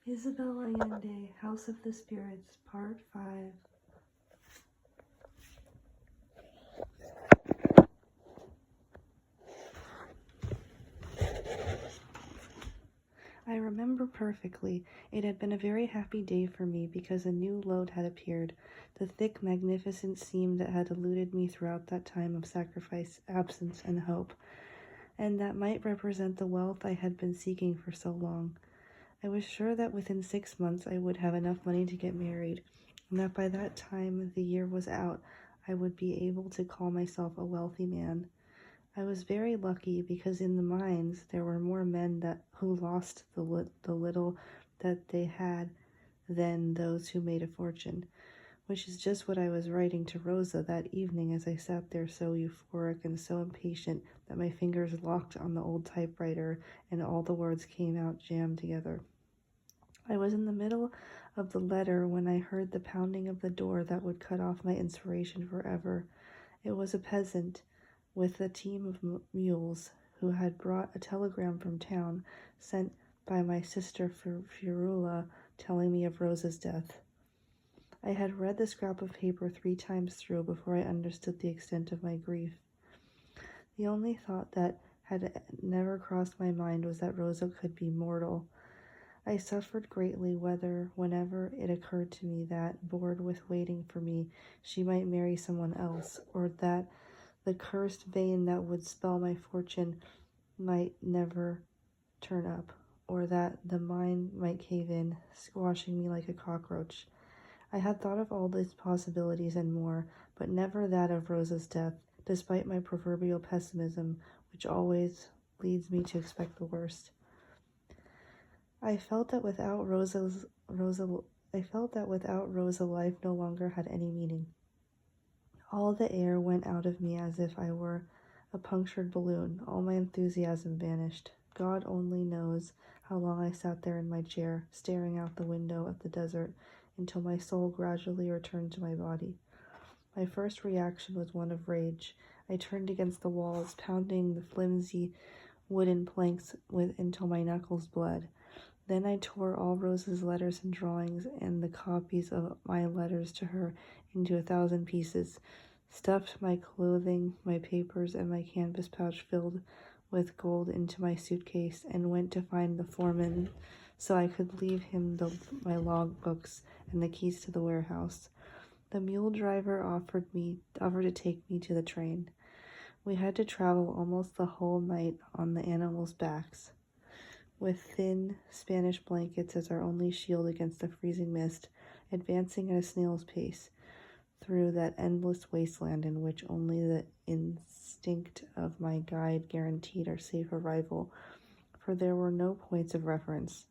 Isabele Allende, House of the Spirits, Part 5. I remember perfectly. It had been a very happy day for me because a new load had appeared, the thick, magnificent seam that had eluded me throughout that time of sacrifice, absence, and hope, and that might represent the wealth I had been seeking for so long. I was sure that within 6 months I would have enough money to get married, and that by that time the year was out, I would be able to call myself a wealthy man. I was very lucky because in the mines there were more men who lost the little that they had than those who made a fortune, which is just what I was writing to Rosa that evening as I sat there so euphoric and so impatient that my fingers locked on the old typewriter and all the words came out jammed together. I was in the middle of the letter when I heard the pounding of the door that would cut off my inspiration forever. It was a peasant with a team of mules who had brought a telegram from town sent by my sister Furula telling me of Rosa's death. I had read the scrap of paper 3 times through before I understood the extent of my grief. The only thought that had never crossed my mind was that Rosa could be mortal. I suffered greatly whenever it occurred to me that, bored with waiting for me, she might marry someone else, or that the cursed vein that would spell my fortune might never turn up, or that the mine might cave in, squashing me like a cockroach. I had thought of all these possibilities and more, but never that of Rosa's death, despite my proverbial pessimism, which always leads me to expect the worst. I felt that without Rosa, life no longer had any meaning. All the air went out of me as if I were a punctured balloon. All my enthusiasm vanished. God only knows how long I sat there in my chair, staring out the window at the desert, until my soul gradually returned to my body. My first reaction was one of rage. I turned against the walls, pounding the flimsy wooden planks until my knuckles bled. Then I tore all Rosa's letters and drawings and the copies of my letters to her into 1,000 pieces, stuffed my clothing, my papers, and my canvas pouch filled with gold into my suitcase, and went to find the foreman so I could leave him my log books and the keys to the warehouse. The mule driver offered to take me to the train. We had to travel almost the whole night on the animals' backs, with thin Spanish blankets as our only shield against the freezing mist, advancing at a snail's pace through that endless wasteland in which only the instinct of my guide guaranteed our safe arrival, for there were no points of reference.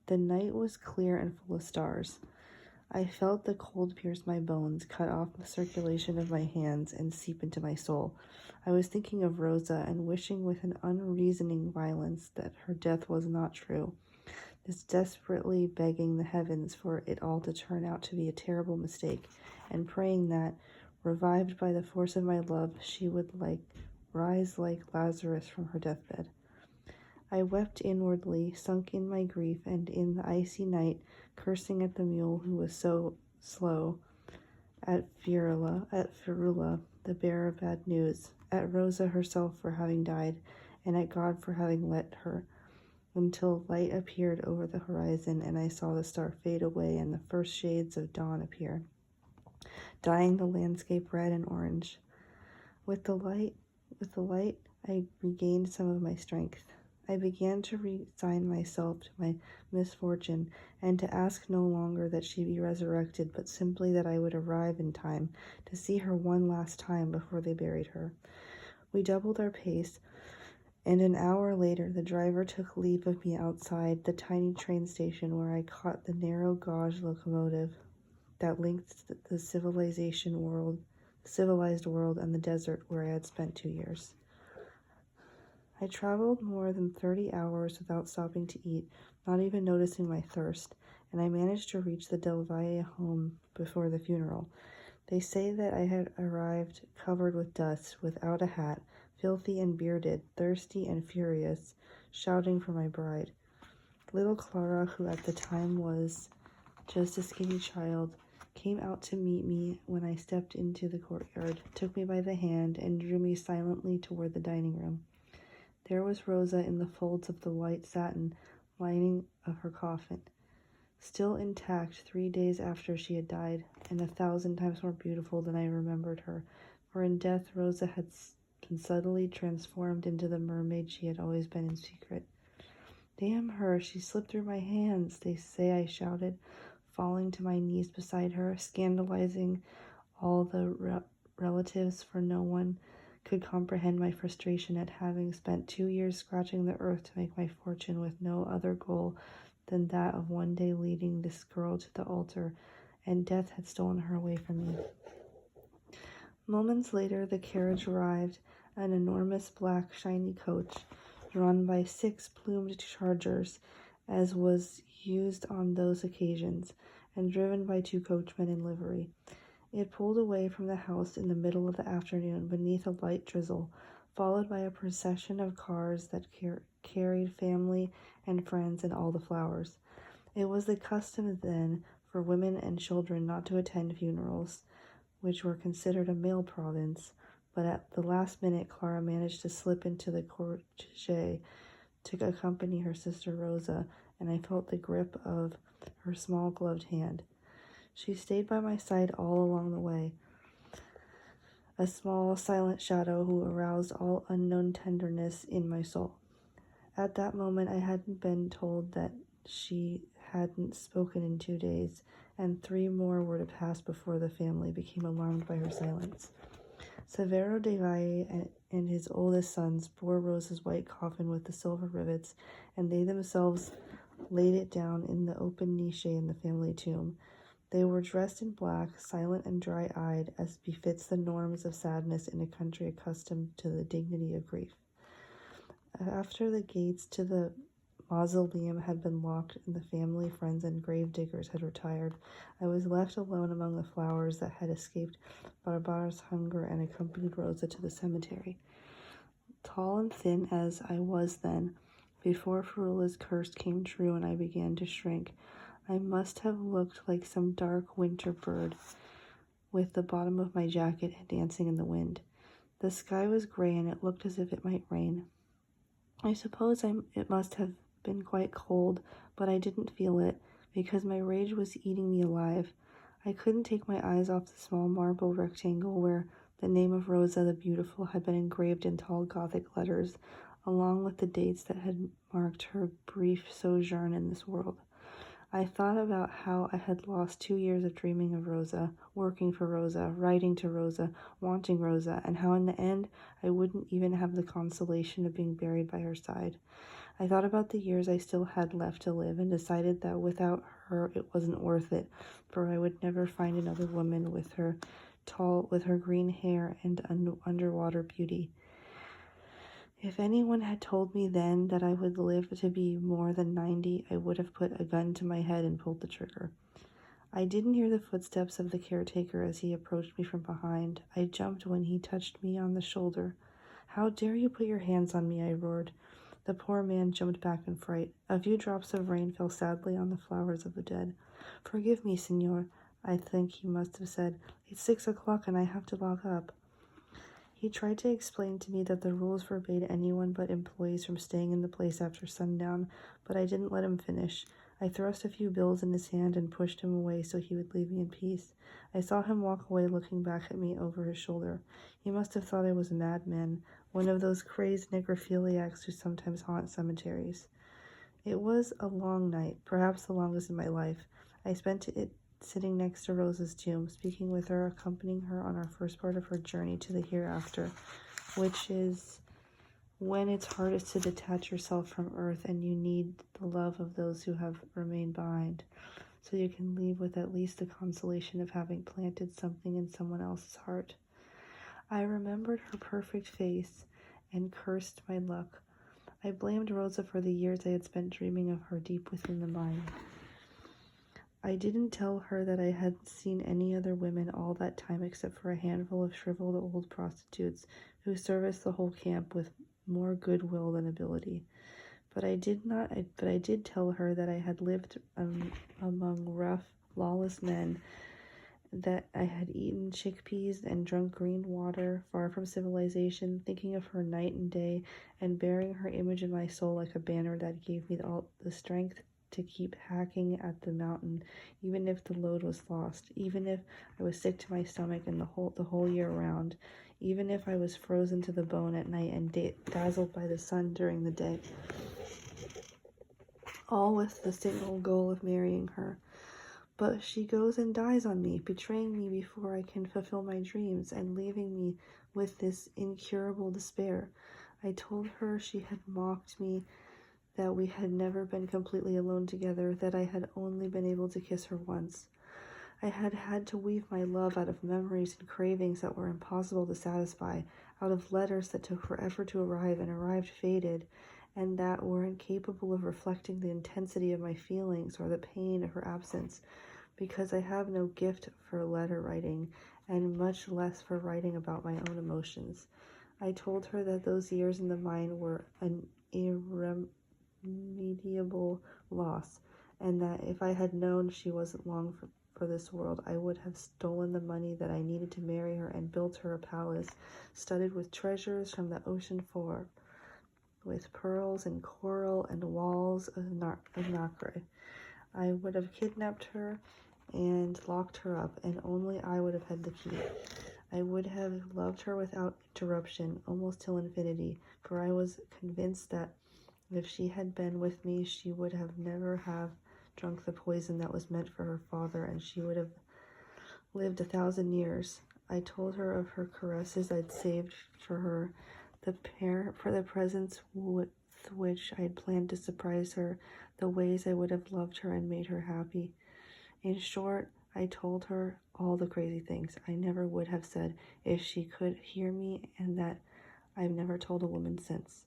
The night was clear and full of stars. I felt the cold pierce my bones, cut off the circulation of my hands, and seep into my soul. I was thinking of Rosa and wishing with an unreasoning violence that her death was not true, desperately begging the heavens for it all to turn out to be a terrible mistake, and praying that, revived by the force of my love, she would rise like Lazarus from her deathbed. I wept inwardly, sunk in my grief, and in the icy night, cursing at the mule who was so slow, at Furula, the bearer of bad news, at Rosa herself for having died, and at God for having let her, until light appeared over the horizon, and I saw the star fade away and the first shades of dawn appear, dyeing the landscape red and orange. With the light, I regained some of my strength. I began to resign myself to my misfortune, and to ask no longer that she be resurrected, but simply that I would arrive in time to see her one last time before they buried her. We doubled our pace, and an hour later the driver took leave of me outside the tiny train station where I caught the narrow gauge locomotive that linked the civilized world and the desert where I had spent 2 years. I traveled more than 30 hours without stopping to eat, not even noticing my thirst, and I managed to reach the Del Valle home before the funeral. They say that I had arrived covered with dust, without a hat, filthy and bearded, thirsty and furious, shouting for my bride. Little Clara, who at the time was just a skinny child, came out to meet me when I stepped into the courtyard, took me by the hand, and drew me silently toward the dining room. There was Rosa in the folds of the white satin lining of her coffin, still intact 3 days after she had died, and 1,000 times more beautiful than I remembered her, for in death Rosa had been subtly transformed into the mermaid she had always been in secret. "Damn her, she slipped through my hands," they say, I shouted, falling to my knees beside her, scandalizing all the relatives, for no one could comprehend my frustration at having spent 2 years scratching the earth to make my fortune with no other goal than that of one day leading this girl to the altar, and death had stolen her away from me. Moments later, the carriage arrived, an enormous black shiny coach, drawn by 6 plumed chargers, as was used on those occasions, and driven by 2 coachmen in livery. It pulled away from the house in the middle of the afternoon beneath a light drizzle, followed by a procession of cars that carried family and friends and all the flowers. It was the custom then for women and children not to attend funerals, which were considered a male province, but at the last minute Clara managed to slip into the cortege to accompany her sister Rosa, and I felt the grip of her small gloved hand. She stayed by my side all along the way, a small, silent shadow who aroused all unknown tenderness in my soul. At that moment, I hadn't been told that she hadn't spoken in 2 days, and 3 more were to pass before the family became alarmed by her silence. Severo de Valle and his oldest sons bore Rosa's white coffin with the silver rivets, and they themselves laid it down in the open niche in the family tomb. They were dressed in black, silent and dry-eyed, as befits the norms of sadness in a country accustomed to the dignity of grief. After the gates to the mausoleum had been locked and the family, friends, and grave diggers had retired, I was left alone among the flowers that had escaped Barbara's hunger and accompanied Rosa to the cemetery. Tall and thin as I was then, before Ferula's curse came true and I began to shrink, I must have looked like some dark winter bird with the bottom of my jacket dancing in the wind. The sky was gray and it looked as if it might rain. I suppose it must have been quite cold, but I didn't feel it, because my rage was eating me alive. I couldn't take my eyes off the small marble rectangle where the name of Rosa the Beautiful had been engraved in tall Gothic letters, along with the dates that had marked her brief sojourn in this world. I thought about how I had lost 2 years of dreaming of Rosa, working for Rosa, writing to Rosa, wanting Rosa, and how in the end I wouldn't even have the consolation of being buried by her side. I thought about the years I still had left to live and decided that without her it wasn't worth it, for I would never find another woman with her green hair and underwater beauty. If anyone had told me then that I would live to be more than 90, I would have put a gun to my head and pulled the trigger. I didn't hear the footsteps of the caretaker as he approached me from behind. I jumped when he touched me on the shoulder. "How dare you put your hands on me?" I roared. The poor man jumped back in fright. A few drops of rain fell sadly on the flowers of the dead. "Forgive me, senor," I think he must have said. "It's 6 o'clock and I have to lock up." He tried to explain to me that the rules forbade anyone but employees from staying in the place after sundown, but I didn't let him finish. I thrust a few bills in his hand and pushed him away so he would leave me in peace. I saw him walk away, looking back at me over his shoulder. He must have thought I was a madman, one of those crazed necrophiliacs who sometimes haunt cemeteries. It was a long night, perhaps the longest in my life. I spent it sitting next to Rosa's tomb, speaking with her, accompanying her on our first part of her journey to the hereafter, which is when it's hardest to detach yourself from earth and you need the love of those who have remained behind, so you can leave with at least the consolation of having planted something in someone else's heart. I remembered her perfect face and cursed my luck. I blamed Rosa for the years I had spent dreaming of her deep within the mine. I didn't tell her that I hadn't seen any other women all that time except for a handful of shriveled old prostitutes who serviced the whole camp with more goodwill than ability. But I did tell her that I had lived among rough, lawless men, that I had eaten chickpeas and drunk green water, far from civilization, thinking of her night and day, and bearing her image in my soul like a banner that gave me all the strength to keep hacking at the mountain, even if the load was lost, even if I was sick to my stomach and the whole year round, even if I was frozen to the bone at night and dazzled by the sun during the day, all with the single goal of marrying her. But she goes and dies on me, betraying me before I can fulfill my dreams, and leaving me with this incurable despair. I told her she had mocked me, that we had never been completely alone together, that I had only been able to kiss her once. I had had to weave my love out of memories and cravings that were impossible to satisfy, out of letters that took forever to arrive and arrived faded, and that were incapable of reflecting the intensity of my feelings or the pain of her absence, because I have no gift for letter writing, and much less for writing about my own emotions. I told her that those years in the mine were an irremediable loss, and that if I had known she wasn't long for this world, I would have stolen the money that I needed to marry her and built her a palace studded with treasures from the ocean floor, with pearls and coral and walls of nacre. I would have kidnapped her and locked her up, and only I would have had the key. I would have loved her without interruption, almost till infinity, for I was convinced that if she had been with me, she would have never have drunk the poison that was meant for her father, and she would have lived 1,000 years. I told her of her caresses I'd saved for her, for the presents with which I had planned to surprise her, the ways I would have loved her and made her happy. In short, I told her all the crazy things I never would have said if she could hear me, and that I've never told a woman since.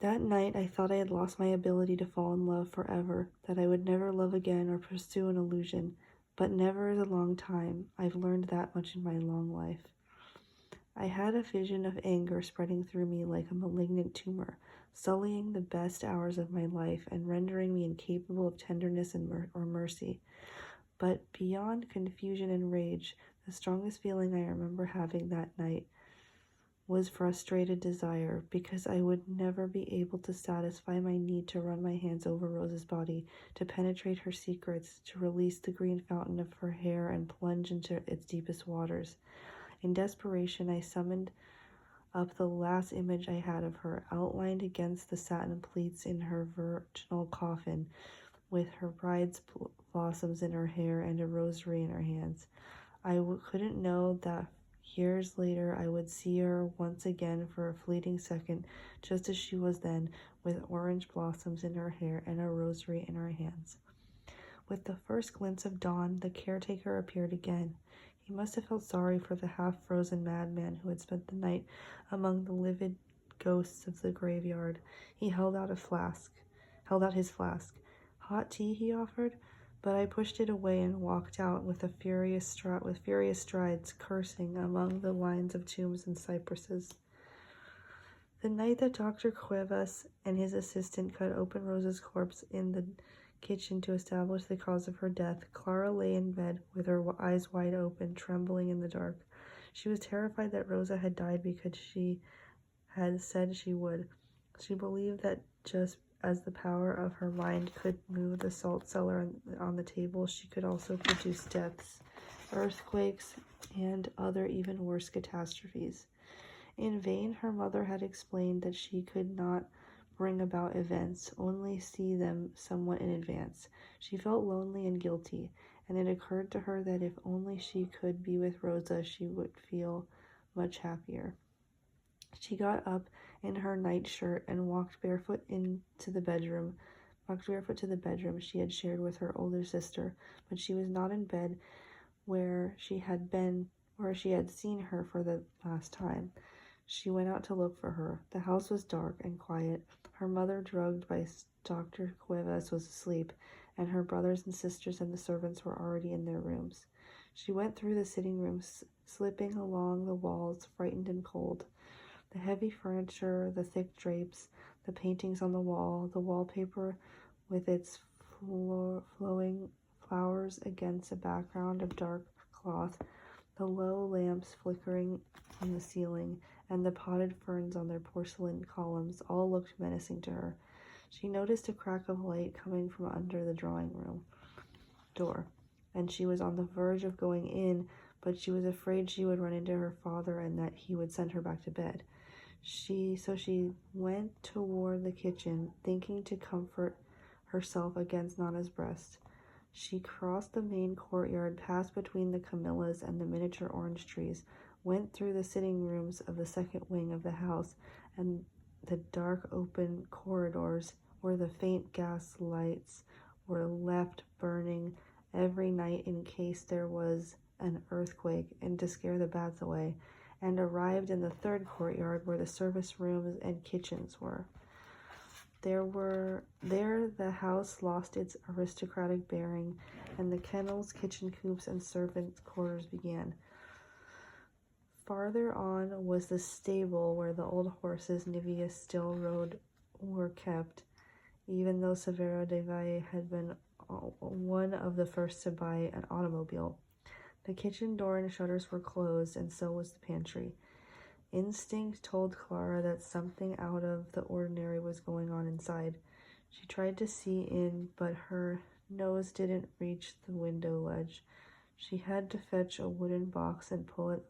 That night, I thought I had lost my ability to fall in love forever, that I would never love again or pursue an illusion. But never is a long time. I've learned that much in my long life. I had a vision of anger spreading through me like a malignant tumor, sullying the best hours of my life and rendering me incapable of tenderness or mercy. But beyond confusion and rage, the strongest feeling I remember having that night was frustrated desire, because I would never be able to satisfy my need to run my hands over Rose's body, to penetrate her secrets, to release the green fountain of her hair and plunge into its deepest waters. In desperation, I summoned up the last image I had of her, outlined against the satin pleats in her virginal coffin, with her bride's blossoms in her hair and a rosary in her hands. I couldn't know that years later I would see her once again for a fleeting second, just as she was then, with orange blossoms in her hair and a rosary in her hands. With the first glints of dawn, the caretaker appeared again. He must have felt sorry for the half-frozen madman who had spent the night among the livid ghosts of the graveyard. He held out his flask. Hot tea, he offered, but I pushed it away and walked out with furious strides, cursing among the lines of tombs and cypresses. The night that Dr. Cuevas and his assistant cut open Rosa's corpse in the kitchen to establish the cause of her death, Clara lay in bed with her eyes wide open, trembling in the dark. She was terrified that Rosa had died because she had said she would. She believed that just as the power of her mind could move the salt cellar on the table, she could also produce deaths, earthquakes, and other even worse catastrophes. In vain, her mother had explained that she could not bring about events, only see them somewhat in advance. She felt lonely and guilty, and it occurred to her that if only she could be with Rosa, she would feel much happier. She got up in her nightshirt and walked barefoot to the bedroom she had shared with her older sister, but she was not in bed where she had seen her for the last time. She went out to look for her. The house was dark and quiet. Her mother, drugged by Dr. Cuevas, was asleep, and her brothers and sisters and the servants were already in their rooms. She went through the sitting room, slipping along the walls, frightened and cold. The heavy furniture, the thick drapes, the paintings on the wall, the wallpaper with its flowing flowers against a background of dark cloth, the low lamps flickering on the ceiling, and the potted ferns on their porcelain columns all looked menacing to her. She noticed a crack of light coming from under the drawing room door, and she was on the verge of going in, but she was afraid she would run into her father and that he would send her back to bed. So she went toward the kitchen, thinking to comfort herself against Nana's breast. She crossed the main courtyard, passed between the camellias and the miniature orange trees, went through the sitting rooms of the second wing of the house and the dark open corridors where the faint gas lights were left burning every night in case there was an earthquake and to scare the bats away, and arrived in the third courtyard where the service rooms and kitchens were. There the house lost its aristocratic bearing, and the kennels, kitchen coops, and servants' quarters began. Farther on was the stable where the old horses Nivea still rode were kept, even though Severo de Valle had been one of the first to buy an automobile. The kitchen door and shutters were closed, and so was the pantry. Instinct told Clara that something out of the ordinary was going on inside. She tried to see in, but her nose didn't reach the window ledge. She had to fetch a wooden box and pull it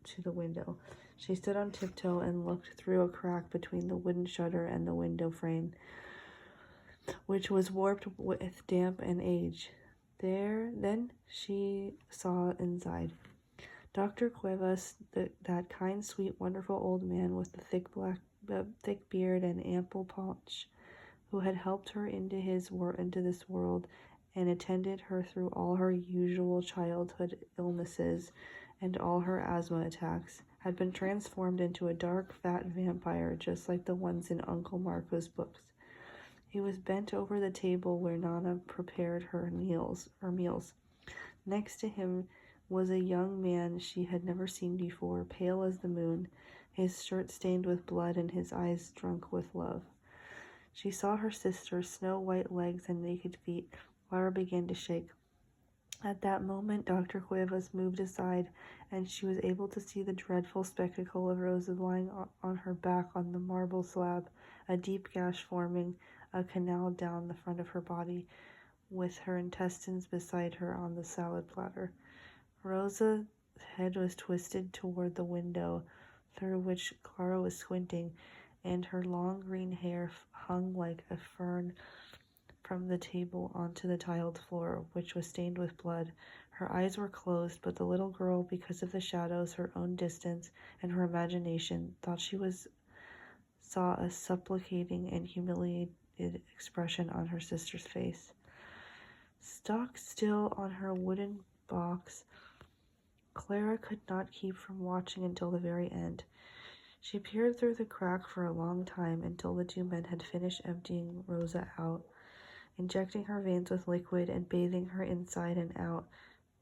to the window. She stood on tiptoe and looked through a crack between the wooden shutter and the window frame, which was warped with damp and age. Then she saw inside. Dr. Cuevas, that kind, sweet, wonderful old man with the thick beard and ample paunch, who had helped her into this world and attended her through all her usual childhood illnesses and all her asthma attacks, had been transformed into a dark, fat vampire just like the ones in Uncle Marco's books. He was bent over the table where Nana prepared her meals. Next to him was a young man she had never seen before, pale as the moon, his shirt stained with blood and his eyes drunk with love. She saw her sister's snow-white legs and naked feet. Clara began to shake. At that moment, Dr. Cuevas moved aside, and she was able to see the dreadful spectacle of Rosa lying on her back on the marble slab, a deep gash forming a canal down the front of her body, with her intestines beside her on the salad platter. Rosa's head was twisted toward the window through which Clara was squinting, and her long green hair hung like a fern from the table onto the tiled floor, which was stained with blood. Her eyes were closed, but the little girl, because of the shadows, her own distance, and her imagination, thought she saw a supplicating and humiliated expression on her sister's face. Stuck still on her wooden box, Clara could not keep from watching until the very end. She peered through the crack for a long time until the two men had finished emptying Rosa out, injecting her veins with liquid and bathing her inside and out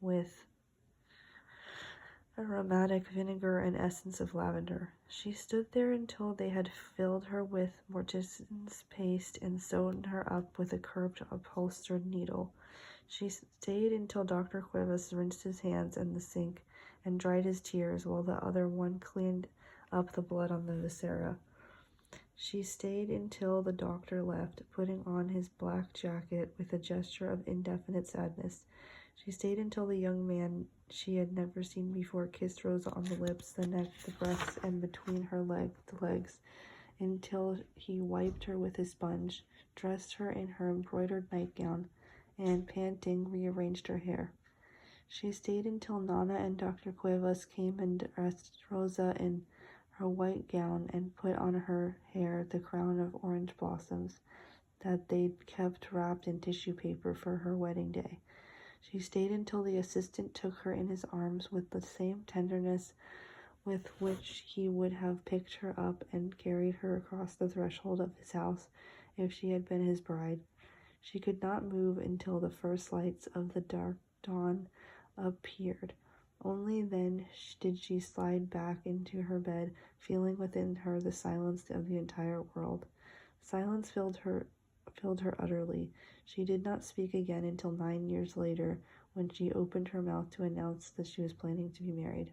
with aromatic vinegar and essence of lavender. She stood there until they had filled her with mortician's paste and sewn her up with a curved upholstered needle. She stayed until Dr. Cuevas rinsed his hands in the sink and dried his tears while the other one cleaned up the blood on the viscera. She stayed until the doctor left, putting on his black jacket with a gesture of indefinite sadness. She stayed until the young man she had never seen before kissed Rosa on the lips, the neck, the breasts, and between her legs, until he wiped her with his sponge, dressed her in her embroidered nightgown, and, panting, rearranged her hair. She stayed until Nana and Dr. Cuevas came and dressed Rosa in her white gown and put on her hair the crown of orange blossoms that they'd kept wrapped in tissue paper for her wedding day. She stayed until the assistant took her in his arms with the same tenderness with which he would have picked her up and carried her across the threshold of his house if she had been his bride. She could not move until the first lights of the dark dawn appeared. Only then did she slide back into her bed, feeling within her the silence of the entire world. Silence filled her utterly. She did not speak again until 9 years later, when she opened her mouth to announce that she was planning to be married.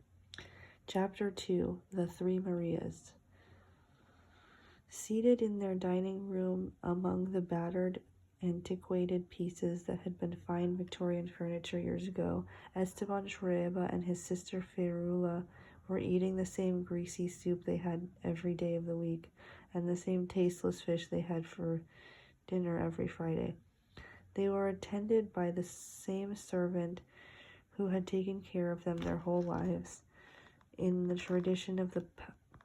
Chapter 2: The Three Marias. Seated in their dining room among the battered, antiquated pieces that had been fine Victorian furniture years ago, Esteban Trueba and his sister Ferula were eating the same greasy soup they had every day of the week, and the same tasteless fish they had for dinner every Friday. They were attended by the same servant who had taken care of them their whole lives, in the tradition of the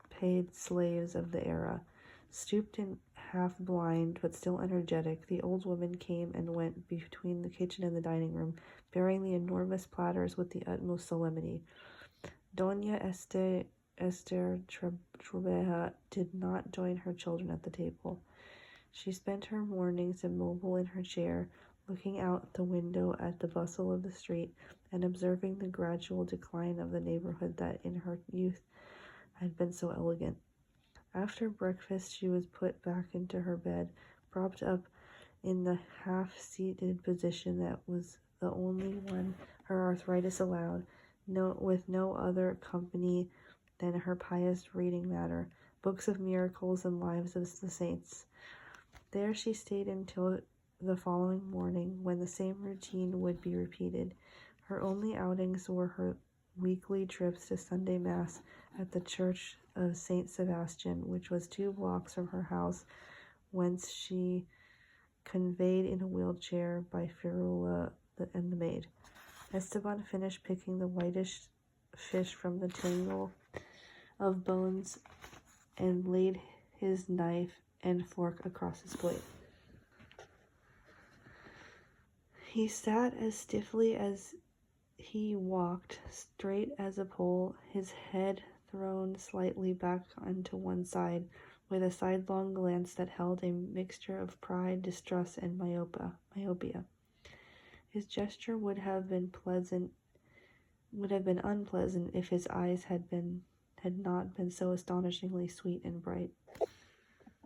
paid slaves of the era. Stooped and half blind, but still energetic, the old woman came and went between the kitchen and the dining room, bearing the enormous platters with the utmost solemnity. Doña Esther Trubeja did not join her children at the table. She spent her mornings immobile in her chair, looking out the window at the bustle of the street and observing the gradual decline of the neighborhood that in her youth had been so elegant. After breakfast, she was put back into her bed, propped up in the half-seated position that was the only one her arthritis allowed, with no other company than her pious reading matter, books of miracles and lives of the saints. There she stayed until the following morning, when the same routine would be repeated. Her only outings were her weekly trips to Sunday Mass at the Church of St. Sebastian, which was 2 blocks from her house, whence she conveyed in a wheelchair by Ferula and the maid. Esteban finished picking the whitish fish from the tangle of bones and laid his knife and fork across his plate. He sat as stiffly as he walked, straight as a pole, his head thrown slightly back onto one side, with a sidelong glance that held a mixture of pride, distrust, and myopia. His gesture would have been unpleasant if his eyes had not been so astonishingly sweet and bright.